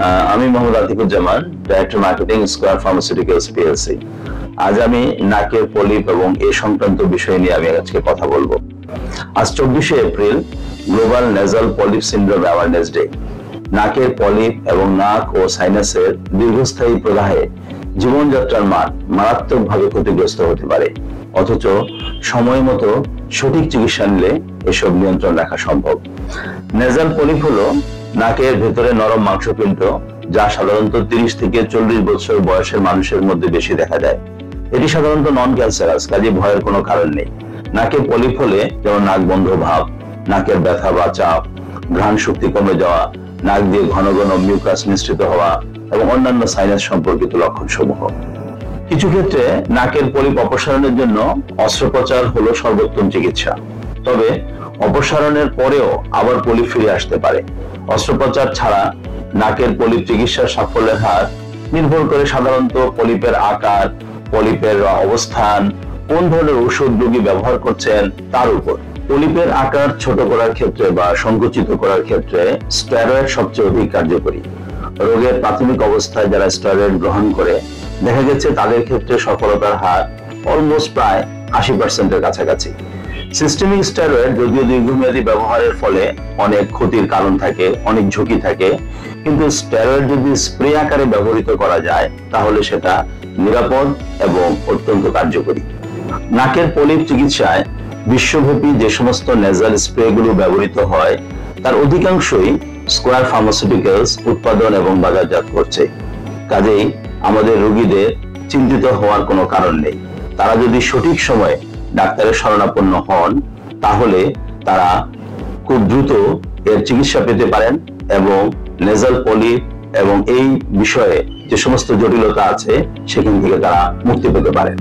আমি Mohammad Atikuzzaman, director marketing, square pharmaceuticals PLC. আজ আমি নাকের পলিপ এবং এই সংক্রান্ত বিষয় নিয়ে আমি আজকে কথা বলবো। আজ 24শে April global nasal polyp syndrome awareness day. নাকের পলিপ এবং নাক ও সাইনাসের দীর্ঘস্থায়ী প্রদাহে জীবনযাত্রার মান মারাত্মকভাবে ক্ষতিগ্রস্ত হতে পারে, অথচ সময় মতো সঠিক চিকিৎসা নিলে এসব নিয়ন্ত্রণ রাখা সম্ভব। নেজাল পলিপ হলো নাকের ভেতরে নরম মাংসপিণ্ড, যা সাধারণত 30 থেকে 40 বছর বয়সের মানুষের মধ্যে বেশি দেখা যায়। এটি সাধারণত নন ক্যান্সারাস, কাজে ভয়ের কোনো কারণ নেই। নাকে পলিপ হলে যেমন নাক বন্ধ ভাব, নাকের ব্যথা বা চাপ, ঘ্রাণ শক্তি কমে যাওয়া, নাক দিয়ে ঘন ঘন মিউকাস নিঃসৃত হওয়া এবং অন্যান্য সাইনাস সম্পর্কিত লক্ষণ সমূহ। কিছু ক্ষেত্রে নাকের পলিপ অপসারণের জন্য অস্ত্রোপচার হলো সর্বোত্তম চিকিৎসা, তবে অপসারণের পরেও আবার পলিপ ফিরে আসতে পারে। অস্ত্রোপচার ছাড়া নাকের পলিপ চিকিৎসার সাফল্যের হার নির্ভর করে সাধারণত পলিপের আকার, পলিপের অবস্থান, কোন ধরনের ওষুধ রোগী ব্যবহার করছেন তার উপর। পলিপের আকার ছোট করার ক্ষেত্রে বা সংকুচিত করার ক্ষেত্রে স্টেরয়েড সবচেয়ে অধিক কার্যকরী। রোগের প্রাথমিক অবস্থায় যারা স্টেরয়েড গ্রহণ করে দেখা গেছে তাদের ক্ষেত্রে সফলতার হার অলমোস্ট প্রায় 80% কাছাকাছি। সিস্টেমিক স্টেরয়েড যদিও দীর্ঘমেয়াদী ব্যবহারের ফলে অনেক ক্ষতির কারণ থাকে, অনেক ঝুঁকি থাকে, কিন্তু স্টেরয়েড যদি স্প্রে আকারে ব্যবহৃত করা যায় তাহলে সেটা নিরাপদ এবং অত্যন্ত কার্যকরী। নাকের পলিপ চিকিৎসায় বিশ্বব্যাপী যে সমস্ত নেজাল স্প্রেগুলো ব্যবহৃত হয় তার অধিকাংশই স্কয়ার ফার্মাসিউটিক্যালস উৎপাদন এবং বাজারজাত করছে। কাজেই আমাদের রোগীদের চিন্তিত হওয়ার কোনো কারণ নেই। তারা যদি সঠিক সময়ে ডাক্তারের শরণাপন্ন হন তাহলে তারা খুব দ্রুত এর চিকিৎসা পেতে পারেন এবং নেজাল পলিপ এবং এই বিষয়ে যে সমস্ত জটিলতা আছে সেখান থেকে তারা মুক্তি পেতে পারেন।